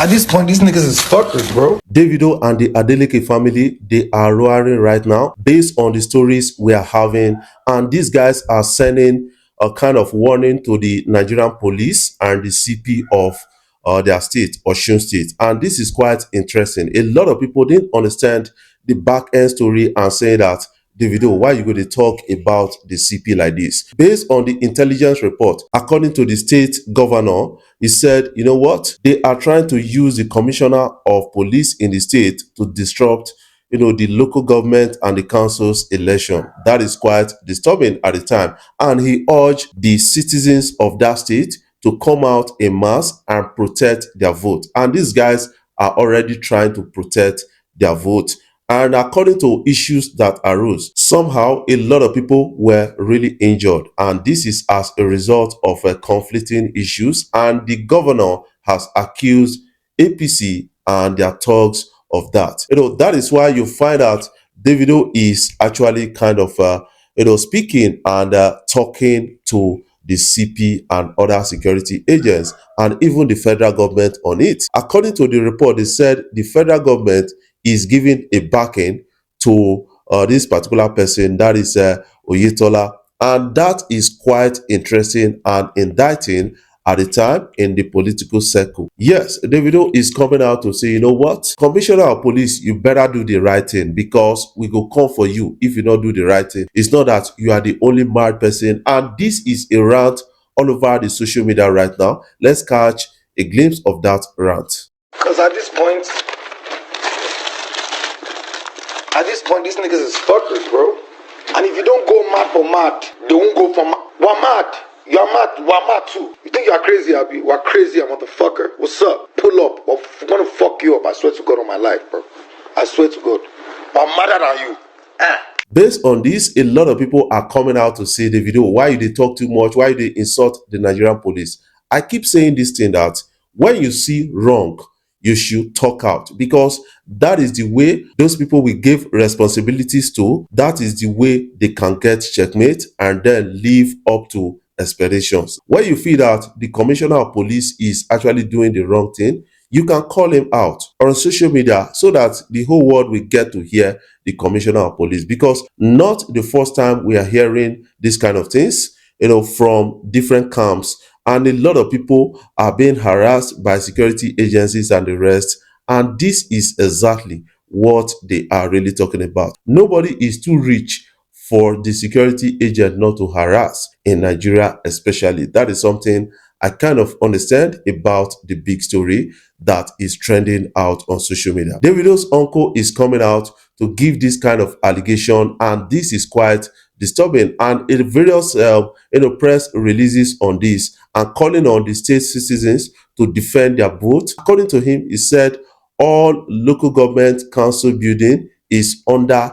At this point, these niggas is fuckers, bro. Davido and the Adeleke family, they are roaring right now based on the stories we are having. And these guys are sending a kind of warning to the Nigerian police and the CP of their state, Osun State. And this is quite interesting. A lot of people didn't understand the back end story and say that, Davido, why you going to talk about the CP like this? Based on the intelligence report, according to the state governor, he said, you know what? They are trying to use the commissioner of police in the state to disrupt, the local government and the council's election. That is quite disturbing at the time. And he urged the citizens of that state to come out en masse and protect their vote. And these guys are already trying to protect their vote. And according to issues that arose, somehow a lot of people were really injured. And this is as a result of conflicting issues. And the governor has accused APC and their thugs of that. That is why you find out Davido is actually kind of, speaking and talking to the CP and other security agents and even the federal government on it. According to the report, they said the federal government is giving a backing to this particular person, that is Oyetola. And that is quite interesting and indicting at the time in the political circle. Yes, Davido is coming out to say, you know what? Commissioner of Police, you better do the right thing because we go come for you if you don't do the right thing. It's not that you are the only mad person. And this is a rant all over the social media right now. Let's catch a glimpse of that rant. Because at this point, these niggas is fuckers, bro. And if you don't go mad for mad, they won't go for mad. We're mad. You're mad. We're mad too. You think you're crazy, Abby? We're crazy, motherfucker. What's up? Pull up. We're gonna fuck you up. I swear to God on my life, bro. I swear to God. I'm madder than you. Based on this, a lot of people are coming out to say, Davido, why they talk too much? Why they insult the Nigerian police? I keep saying this thing that when you see wrong, you should talk out because that is the way those people we give responsibilities to. That is the way they can get checkmate and then live up to expectations. When you feel that the commissioner of police is actually doing the wrong thing, you can call him out on social media so that the whole world will get to hear the commissioner of police, because not the first time we are hearing this kind of things, from different camps. And a lot of people are being harassed by security agencies and the rest. And this is exactly what they are really talking about. Nobody is too rich for the security agent not to harass in Nigeria, especially. That is something I kind of understand about the big story that is trending out on social media. Davido's uncle is coming out to give this kind of allegation, and this is quite disturbing. And in various press releases on this and calling on the state citizens to defend their vote. According to him, he said all local government council building is under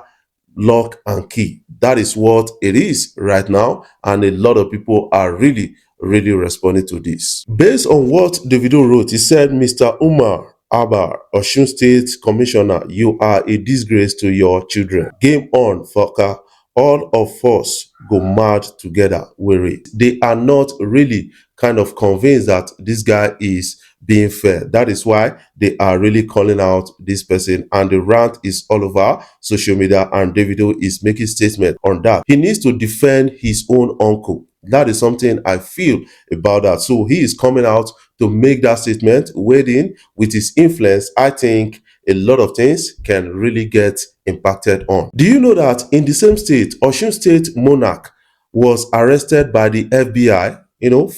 lock and key. That is what it is right now, and a lot of people are really responding to this. Based on what Davido wrote, he said, Mr. Umar Abar, Osun State Commissioner, you are a disgrace to your children. Game on, fucker. All of us go mad together with it. They are not really kind of convinced that this guy is being fair. That is why they are really calling out this person, and the rant is all over social media, and Davido is making statement on that. He needs to defend his own uncle. That is something I feel about that. So he is coming out to make that statement, waiting with his influence. I think a lot of things can really get impacted on. Do you know that in the same state, Osun State Monarch was arrested by the FBI,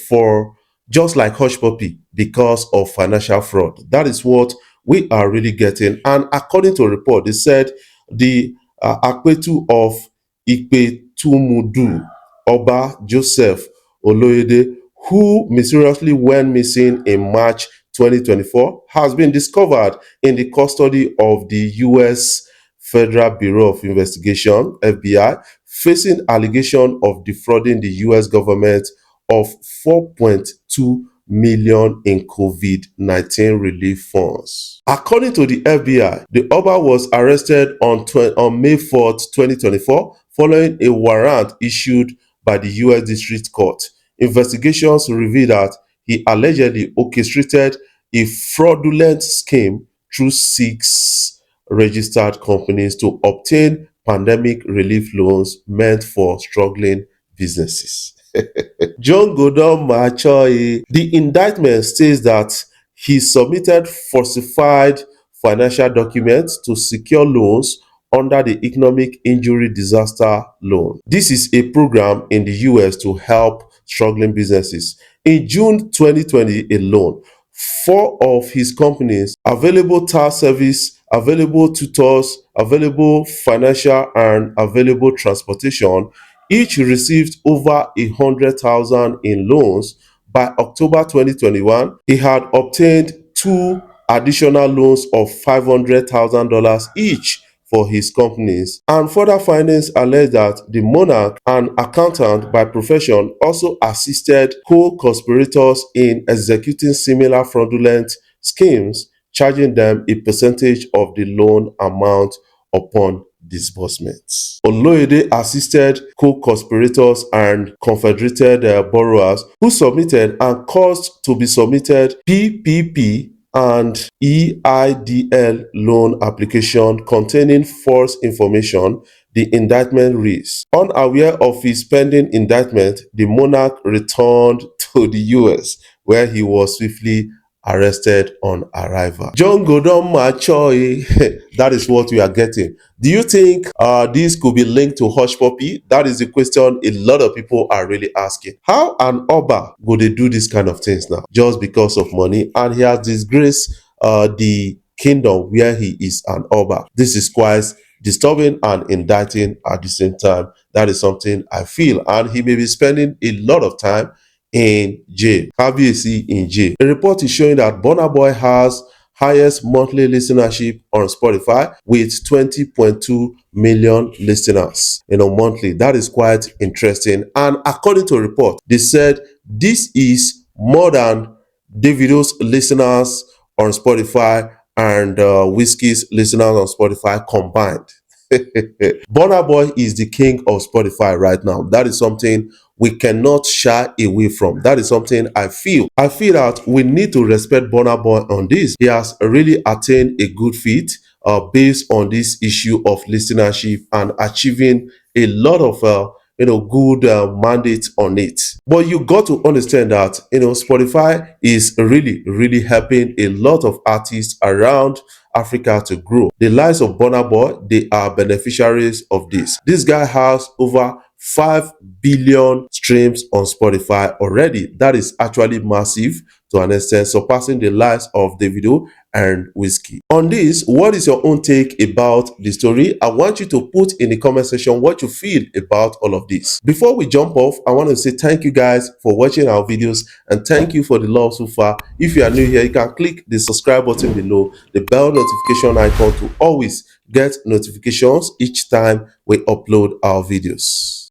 for just like Hush Puppy because of financial fraud? That is what we are really getting. And according to a report, they said the Akpetu of Ikpetumudu, Oba Joseph Oloyede, who mysteriously went missing in March 2024, has been discovered in the custody of the U.S. Federal Bureau of Investigation, FBI, facing allegation of defrauding the U.S. government of 4.2 million in COVID-19 relief funds. According to the FBI, the Oba was arrested on May 4th, 2024, following a warrant issued by the U.S. District Court. Investigations reveal that he allegedly orchestrated a fraudulent scheme through 6 registered companies to obtain pandemic relief loans meant for struggling businesses. John Godon Machoy. The indictment states that he submitted falsified financial documents to secure loans under the Economic Injury Disaster Loan. This is a program in the US to help struggling businesses. In June 2020 alone, 4 of his companies, Available Tax Service, Available Tutors, Available Financial, and Available Transportation, each received over 100,000 in loans. By October 2021, he had obtained 2 additional loans of $500,000 each for his companies. And further findings allege that the Monarch, an accountant by profession, also assisted co-conspirators in executing similar fraudulent schemes, charging them a percentage of the loan amount upon disbursements. Oloyede assisted co-conspirators and confederated borrowers who submitted and caused to be submitted PPP and EIDL loan application containing false information, the indictment reads. Unaware of his pending indictment, the monarch returned to the US, where he was swiftly arrested on arrival. John Godon Machoy, that is what we are getting. Do you think this could be linked to Hush Puppy? That is the question a lot of people are really asking. How an Oba go they do this kind of things now just because of money? And he has disgraced the kingdom where he is an Oba. This is quite disturbing and indicting at the same time. That is something I feel. And he may be spending a lot of time in jail. Kabiyesi in jail. A report is showing that Burna Boy has highest monthly listenership on Spotify with 20.2 million listeners, monthly. That is quite interesting. And according to a report, they said this is more than Davido's listeners on Spotify and Whiskey's listeners on Spotify combined. Burna Boy is the king of Spotify right now. That is something we cannot shy away from. That is something I feel. I feel that we need to respect Burna Boy on this. He has really attained a good feat based on this issue of listenership and achieving a lot of good mandates on it. But you got to understand that Spotify is really helping a lot of artists around Africa to grow. The likes of Burna Boy, they are beneficiaries of this. This guy has over 5 billion streams on Spotify already. That is actually massive to an extent, surpassing the likes of Davido and Whiskey. On this, what is your own take about the story? I want you to put in the comment section what you feel about all of this. Before we jump off, I want to say thank you guys for watching our videos and thank you for the love so far. If you are new here, you can click the subscribe button below, the bell notification icon to always get notifications each time we upload our videos.